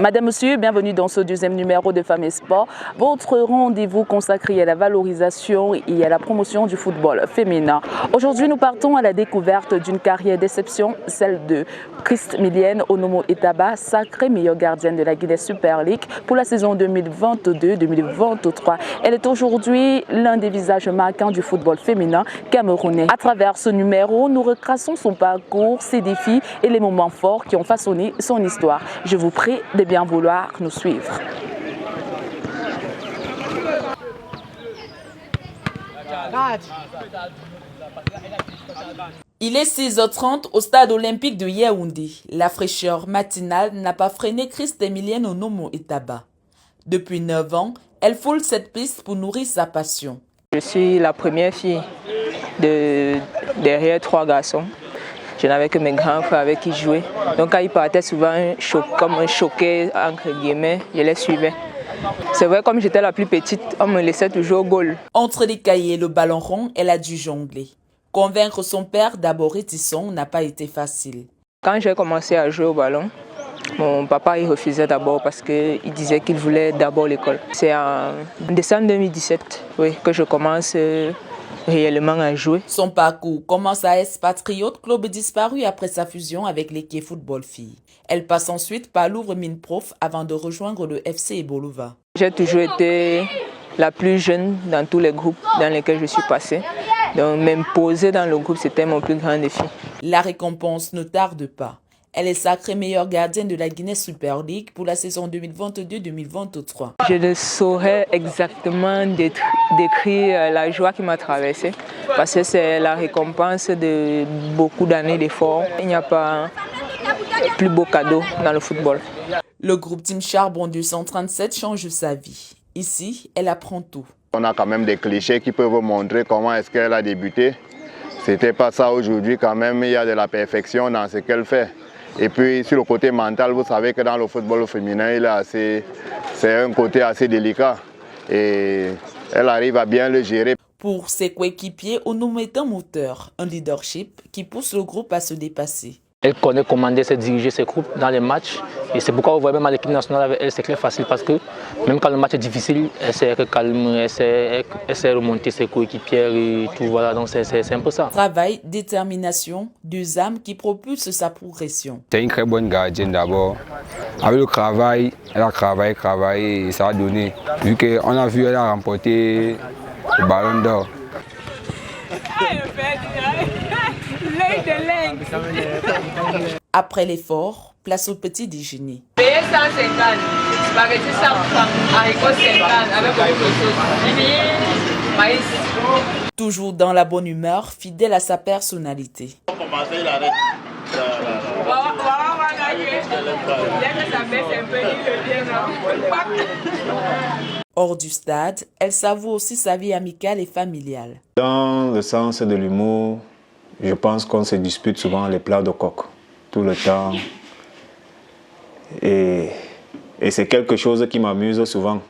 Madame, Monsieur, bienvenue dans ce deuxième numéro de Femmes et Sport, votre rendez-vous consacré à la valorisation et à la promotion du football féminin. Aujourd'hui, nous partons à la découverte d'une carrière d'exception, celle de Christ-Milienne Onomo-Etaba, sacrée meilleure gardienne de la Guinée Super League pour la saison 2022-2023. Elle est aujourd'hui l'un des visages marquants du football féminin camerounais. À travers ce numéro, nous retraçons son parcours, ses défis et les moments forts qui ont façonné son histoire. Je vous prie de bien vouloir nous suivre. Il est 6h30 au stade olympique de Yaoundé. La fraîcheur matinale n'a pas freiné Christ-Milienne Onomo-Etaba. Depuis 9 ans, elle foule cette piste pour nourrir sa passion. Je suis la première fille derrière 3 garçons. Je n'avais que mes grands frères avec qui jouer. Donc quand ils partaient souvent comme un choqué, entre guillemets, je les suivais. C'est vrai, comme j'étais la plus petite, on me laissait toujours au goal. Entre les cahiers et le ballon rond, elle a dû jongler. Convaincre son père, d'abord réticent, n'a pas été facile. Quand j'ai commencé à jouer au ballon, mon papa il refusait d'abord parce qu'il disait qu'il voulait d'abord l'école. C'est en décembre 2017 que je commence réellement à jouer. Son parcours commence à S Patriote, club disparu après sa fusion avec l'équipe football filles. Elle passe ensuite par Louvre Mine Prof avant de rejoindre le FC Ebolova. J'ai toujours été la plus jeune dans tous les groupes dans lesquels je suis passée. Donc m'imposer dans le groupe, c'était mon plus grand défi. La récompense ne tarde pas. Elle est sacrée meilleure gardienne de la Guinée Super League pour la saison 2022-2023. Je ne saurais exactement décrire la joie qui m'a traversée parce que c'est la récompense de beaucoup d'années d'efforts. Il n'y a pas plus beau cadeau dans le football. Le groupe Team Charbon 237 change sa vie. Ici, elle apprend tout. On a quand même des clichés qui peuvent vous montrer comment est-ce qu'elle a débuté. C'était pas ça aujourd'hui quand même, il y a de la perfection dans ce qu'elle fait. Et puis sur le côté mental, vous savez que dans le football féminin, c'est un côté assez délicat. Et elle arrive à bien le gérer. Pour ses coéquipiers, Onomo est un moteur, un leadership qui pousse le groupe à se dépasser. Elle connaît commander, se diriger ses groupes dans les matchs. Et c'est pourquoi vous voyez même à l'équipe nationale avec elle, c'est très facile parce que même quand le match est difficile, elle sait être calme, elle sait remonter ses coéquipières et tout. Voilà, donc c'est un peu ça. Travail, détermination, 2 âmes qui propulsent sa progression. C'est une très bonne gardienne d'abord. Avec le travail, elle a travaillé et ça a donné. Vu qu'on a vu, elle a remporté le ballon d'or. Après l'effort, place au petit déjeuner. Payez 150, spaghetti 100 francs, haricots 50 avec beaucoup de sauce. Maïs. Toujours dans la bonne humeur, fidèle à sa personnalité. Hors du stade, elle savoure aussi sa vie amicale et familiale. Dans le sens de l'humour, je pense qu'on se dispute souvent les plats de coq, tout le temps. Et c'est quelque chose qui m'amuse souvent.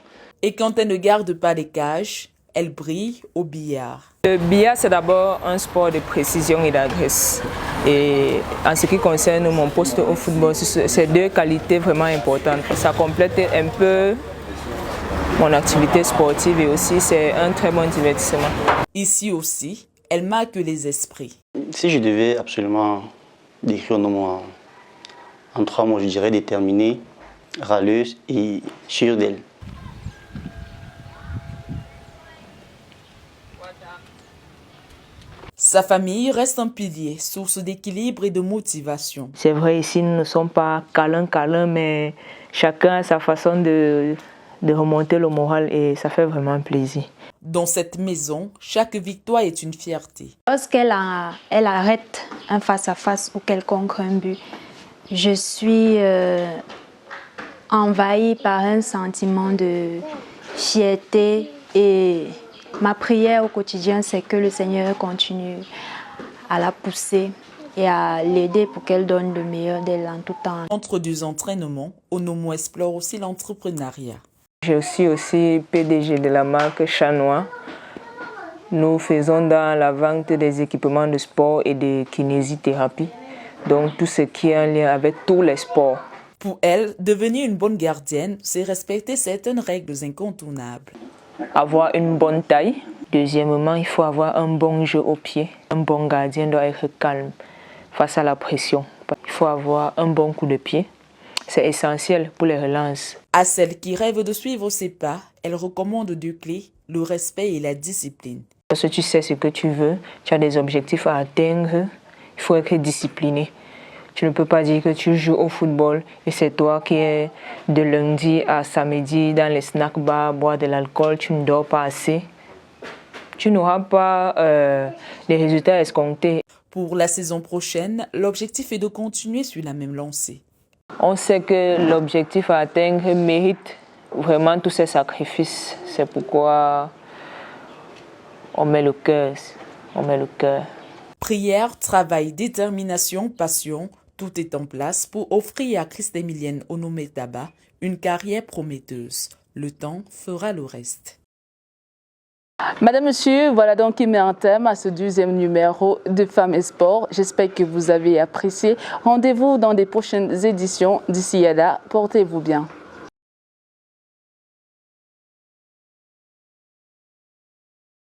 Et quand elle ne garde pas les cages, elle brille au billard. Le billard, c'est d'abord un sport de précision et d'adresse. Et en ce qui concerne mon poste au football, c'est 2 qualités vraiment importantes. Ça complète un peu mon activité sportive et aussi c'est un très bon divertissement. Ici aussi, elle marque les esprits. Si je devais absolument décrire Onomo en 3 mots, je dirais déterminée, râleuse et sûre d'elle. Sa famille reste un pilier, source d'équilibre et de motivation. C'est vrai, ici nous ne sommes pas câlins, mais chacun a sa façon de remonter le moral et ça fait vraiment plaisir. Dans cette maison, chaque victoire est une fierté. Lorsqu'elle arrête un face-à-face ou quelconque un but, je suis envahie par un sentiment de fierté et ma prière au quotidien, c'est que le Seigneur continue à la pousser et à l'aider pour qu'elle donne le meilleur d'elle en tout temps. Entre 2 entraînements, Onomo explore aussi l'entrepreneuriat. Je suis aussi PDG de la marque Chanois. Nous faisons dans la vente des équipements de sport et de kinésithérapie. Donc tout ce qui est en lien avec tous les sports. Pour elle, devenir une bonne gardienne, c'est respecter certaines règles incontournables. Avoir une bonne taille. Deuxièmement, il faut avoir un bon jeu au pied. Un bon gardien doit être calme face à la pression. Il faut avoir un bon coup de pied. C'est essentiel pour les relances. À celles qui rêvent de suivre ses pas, elle recommande deux clés, le respect et la discipline. Parce que tu sais ce que tu veux, tu as des objectifs à atteindre, il faut être discipliné. Tu ne peux pas dire que tu joues au football et c'est toi qui es de lundi à samedi dans les snack bars, boire de l'alcool, tu ne dors pas assez. Tu n'auras pas les résultats escomptés. Pour la saison prochaine, l'objectif est de continuer sur la même lancée. On sait que l'objectif à atteindre mérite vraiment tous ces sacrifices. C'est pourquoi on met le cœur. Prière, travail, détermination, passion, tout est en place pour offrir à Christ-Emilienne Onomé-Daba une carrière prometteuse. Le temps fera le reste. Madame, Monsieur, voilà donc qui met un thème à ce 12e numéro de Femmes et Sport. J'espère que vous avez apprécié. Rendez-vous dans des prochaines éditions. D'ici là, portez-vous bien.